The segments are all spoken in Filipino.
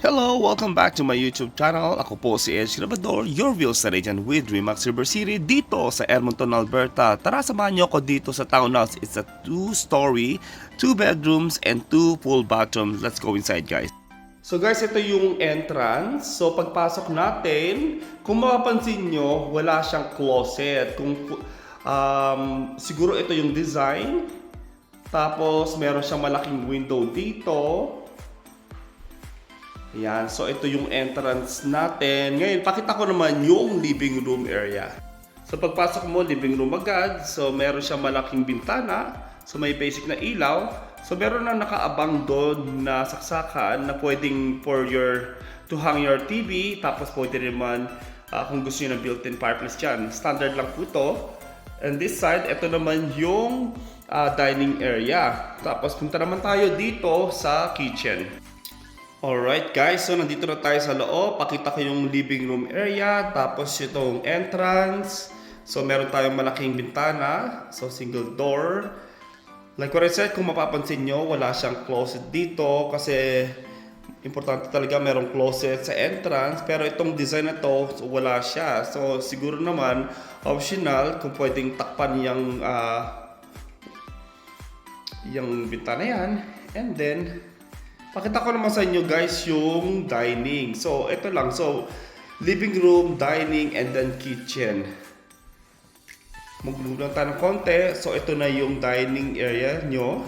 Hello! Welcome back to my YouTube channel. Ako po si Edge Grabador, your real estate agent with Remax River City dito sa Edmonton, Alberta. Tara, samahan niyo ako dito sa townhouse. It's a 2-story, 2 bedrooms, and 2 full bathrooms. Let's go inside, guys. So guys, ito yung entrance. So pagpasok natin, kung mapapansin nyo, wala siyang closet. Siguro ito yung design. Tapos meron siyang malaking window dito. Ayan, so ito yung entrance natin. Ngayon, pakita ko naman yung living room area. So pagpasok mo, living room agad. So meron siyang malaking bintana. So may basic na ilaw. So meron na nakaabang doon na saksakan na pwedeng to hang your TV. Tapos pwede naman kung gusto nyo ng built-in fireplace dyan. Standard lang po ito. And this side, ito naman yung dining area. Tapos punta naman tayo dito sa kitchen. Alright guys, so nandito na tayo sa loob. Pakita ko yung living room area. Tapos itong entrance. So meron tayong malaking bintana. So single door. Like what I said, kung mapapansin nyo, wala siyang closet dito. Kasi importante talaga merong closet sa entrance. Pero itong design na to, so wala siya. So siguro naman, optional kung pwedeng takpan yung bintana yan. And then pakita ko naman sa inyo guys yung dining. So, ito lang. So, living room, dining, and then kitchen. Mag-move lang tayo ng konti. So, ito na yung dining area nyo.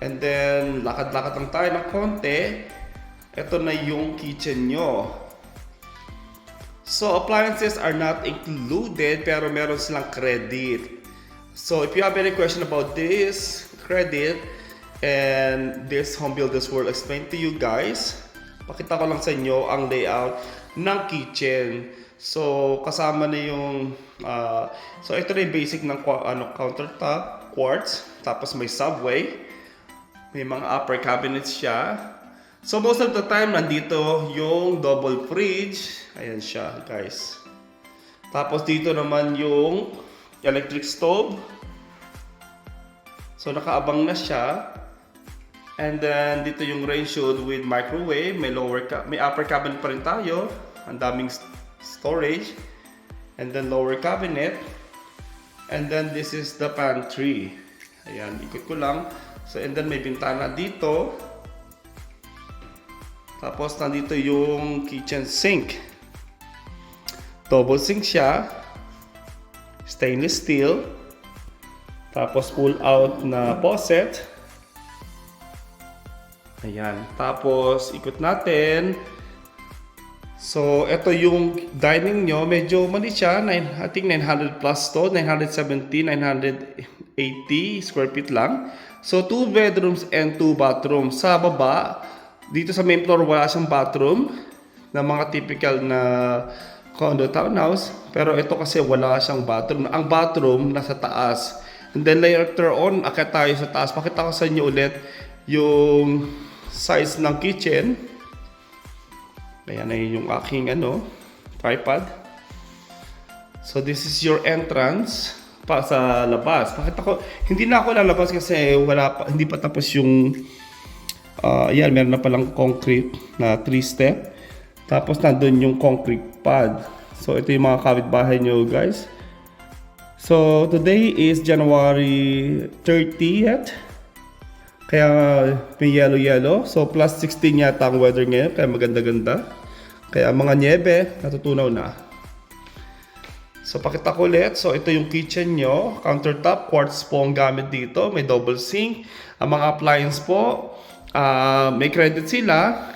And then, lakad-lakad lang tayo ng konti. Ito na yung kitchen nyo. So, appliances are not included, pero meron silang credit. So, if you have any question about this credit, and this home builders will explain to you guys. Pakita ko lang sa inyo ang layout ng kitchen. So kasama na yung so ito na yung basic ng countertop, quartz, tapos may subway. May mga upper cabinets siya. So most of the time nandito yung double fridge. Ayan siya, guys. Tapos dito naman yung electric stove. So nakaabang na siya. And then dito yung range hood with microwave, may upper cabinet pa rin tayo, ang daming storage, and then lower cabinet, and then this is the pantry. Ayan, ikot ko lang. So and then may bintana dito. Tapos nandito yung kitchen sink. Double sink siya, stainless steel. Tapos pull out na faucet. Ayan. Tapos, ikot natin. So, ito yung dining nyo. Medyo mali siya. I think 900 plus to. 970, 980 square feet lang. So, 2 bedrooms and 2 bathrooms. Sa baba, dito sa main floor, wala siyang bathroom na mga typical na condo townhouse. Pero ito kasi wala siyang bathroom. Ang bathroom nasa taas. And then later on, akit tayo sa taas. Pakita ko sa inyo ulit yung size ng kitchen. Ayan na yung aking tripod. So this is your entrance pa sa labas. Pakita ko, hindi na ako lalabas kasi hindi pa tapos yung ayan, meron na palang concrete na 3-step. Tapos nandun yung concrete pad. So ito yung mga kapitbahay nyo guys. So today is January 30th. Kaya may yellow. So plus 16 yata ang weather ngayon. Kaya maganda-ganda. Kaya mga niebe, natutunaw na. So pakita ko ulit. So ito yung kitchen nyo. Countertop, quartz po ang gamit dito. May double sink. Ang mga appliance po, may credit sila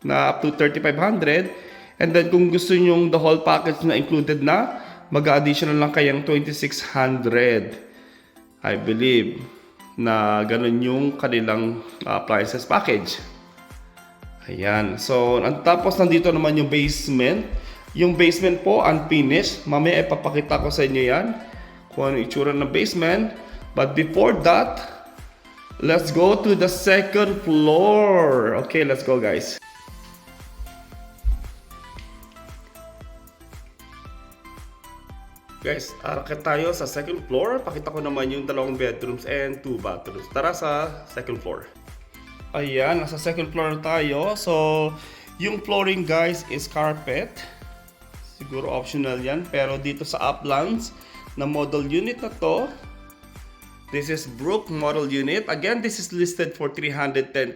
na up to 3,500. And then kung gusto nyo the whole package na included na, mag-additional lang kayang 2,600. I believe na ganun yung kanilang appliances package. Ayan. So, tapos nandito naman yung basement. Yung basement po, unfinished. Mamaya ipapakita ko sa inyo yan kung ano itsura ng basement. But before that, let's go to the second floor. Okay, let's go guys. Guys, arakit tayo sa second floor. Pakita ko naman yung 2 bedrooms and 2 bathrooms. Tara sa second floor. Ayan, nasa second floor tayo. So, Yung flooring guys is carpet. Siguro optional yan. Pero dito sa Uplands na model unit na to, this is Brook model unit. Again, this is listed for 310,000.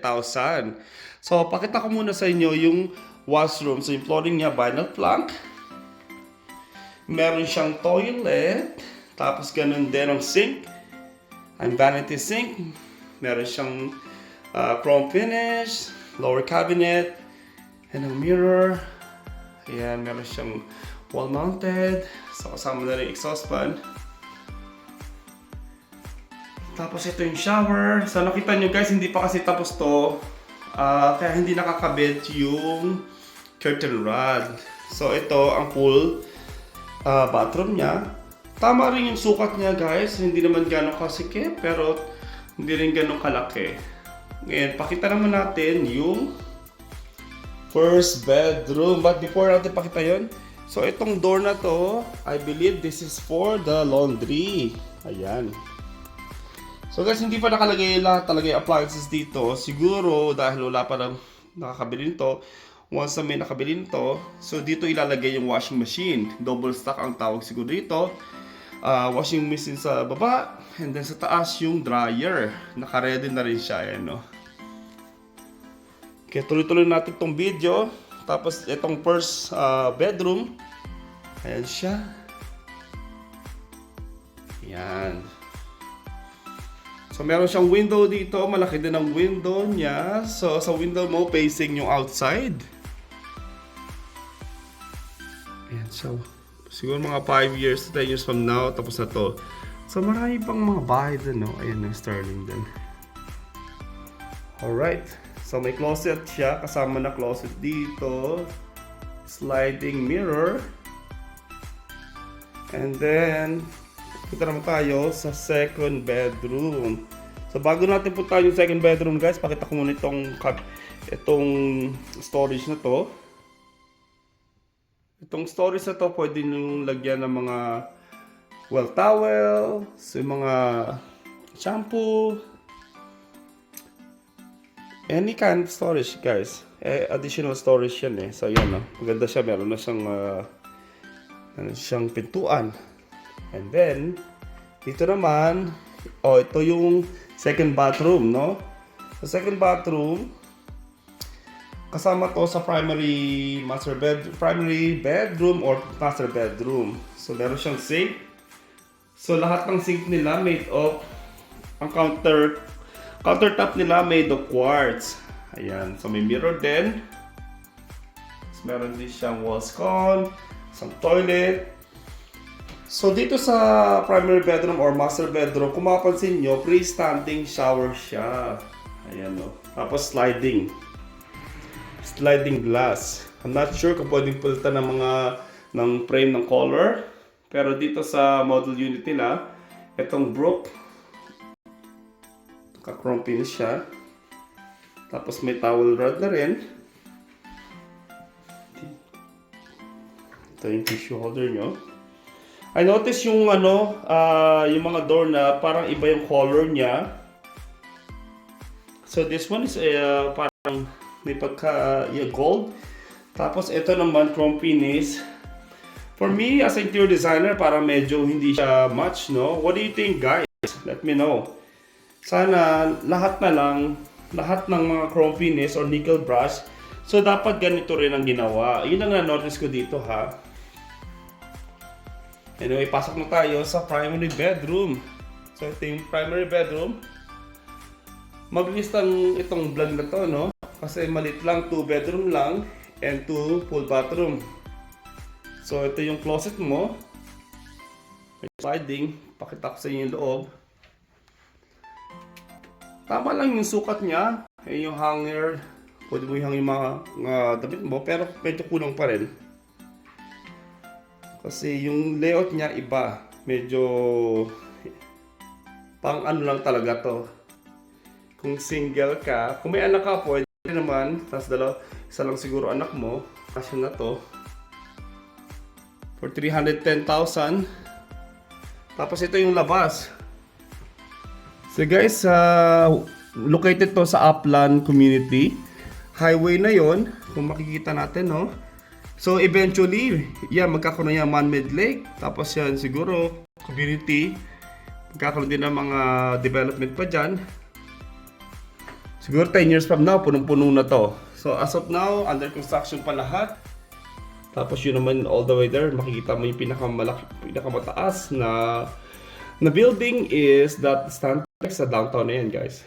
So, pakita ko muna sa inyo yung washroom. So, yung flooring niya, vinyl plank. Meron siyang toilet. Tapos, ganun din ang sink. Ang vanity sink. Meron siyang chrome finish. Lower cabinet. And a mirror. Ayan, meron siyang wall-mounted. So, kasama na rin exhaust fan. Tapos, ito yung shower. So, nakita nyo guys, hindi pa kasi tapos to. Kaya hindi nakakabit yung curtain rod. So, ito ang full bathroom niya. Tama rin yung sukat niya guys. Hindi naman gano'ng kasikip, pero hindi rin gano'ng kalaki. Ngayon, pakita naman natin yung first bedroom. But before natin pakita yun, so itong door na to, I believe this is for the laundry. Ayan. So guys, hindi pa nakalagay lahat talaga yung appliances dito. Siguro dahil wala pa nang nakakabili nito. Once na may nakabili nito, so dito ilalagay yung washing machine. Double stack ang tawag siguro dito. Washing machine sa baba, and then sa taas yung dryer. Naka-ready na rin siya. Ayan, no? Okay, tuloy-tuloy natin itong video. Tapos itong first bedroom. Ayan siya. Ayan. So meron siyang window dito. Malaki din ang window niya. So sa window mo, facing yung outside. Ayan, so siguro mga 5 years, 10 years from now, tapos na to. So marami pang mga bahay din, no? Ayan yung Sterling din. Alright. So may closet siya, kasama na closet dito. Sliding mirror. And then, punta naman tayo sa second bedroom. So bago natin punta yung second bedroom guys, pakita ko muna itong storage na to. Itong storage na to, pwede nyo lagyan ng mga towel, so yung mga shampoo, any kind of storage guys. Additional storage yan eh. So yan, no? Maganda siya. Meron na siyang pintuan. And then dito naman, ito yung second bathroom, no? Sa second bathroom, kasama to sa primary bedroom or master bedroom. So meron siyang sink. So lahat ng sink nila made of, ang countertop nila made of quartz. Ayan. So may mirror din. So, meron din siyang wall scone, isang toilet. So dito sa primary bedroom or master bedroom, kung mapapansin nyo, freestanding shower siya. Ayan, no. Tapos sliding glass. I'm not sure kung pwedeng palitan ng frame ng color. Pero dito sa model unit nila, itong Brook, naka-chrome finish siya. Tapos may towel rod na rin. Ito yung tissue holder nyo. I noticed yung yung mga door na parang iba yung color niya. So this one is parang may pagka gold. Tapos ito naman chrome finish. For me as an interior designer, parang medyo hindi siya much, no? What do you think guys? Let me know. Sana lahat ng mga chrome finish or nickel brush, so dapat ganito rin ang ginawa. Yun ang na-notice ko dito, ha. Anyway, pasok na tayo sa primary bedroom. So ito yung primary bedroom. Mabilis lang itong vlog na to, no? Kasi malit lang, 2 bedroom lang and 2 full bathroom. So ito yung closet mo. May sliding. Pakita ko sa inyo yung loob. Tama lang yung sukat niya. Yung hanger. Pwede mo ihang yung mga damit mo. Pero medyo kulang pa rin. Kasi yung layout niya iba. Medyo pang ano lang talaga to. Kung single ka. Kung may anak ka, pwede naman. Tapos isa lang siguro anak mo. Kasya na to. For 310,000. Tapos ito yung labas. So guys, located to sa Upland community. highway na yon, kung makikita natin, no? So eventually, yan, magkakaroon yan man-made lake. Tapos yan, siguro, community. Magkakaroon din ng mga development pa dyan. Siguro 10 years from now, punong-puno na to. So as of now, under construction pa lahat. Tapos yun naman all the way there, makikita mo yung pinakamataas na building is that Stantec sa downtown na yan, guys.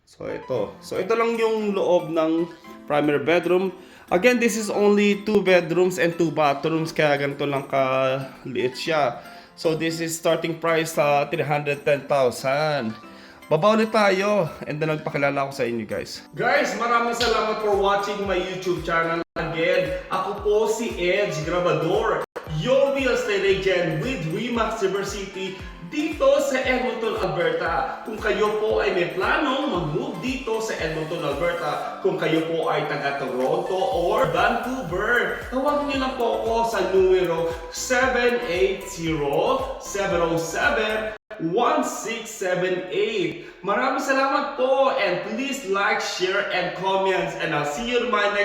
So ito lang yung loob ng primary bedroom. Again, this is only 2 bedrooms and 2 bathrooms, kaya ganito lang kaliit siya. So this is starting price sa 310,000. Baba ulit tayo and then nagpakilala ko sa inyo, guys. Guys, maraming salamat for watching my YouTube channel. Again, ako po si Edge Grabador, your real estate agent with Remax River City dito sa Edmonton, Alberta. Kung kayo po ay may planong mag-move dito sa Edmonton, Alberta, kung kayo po ay taga Toronto or Vancouver, tawagin niyo lang po ako sa numero 780-707-1678. Maraming salamat po and please like, share, and comments and I'll see you in my next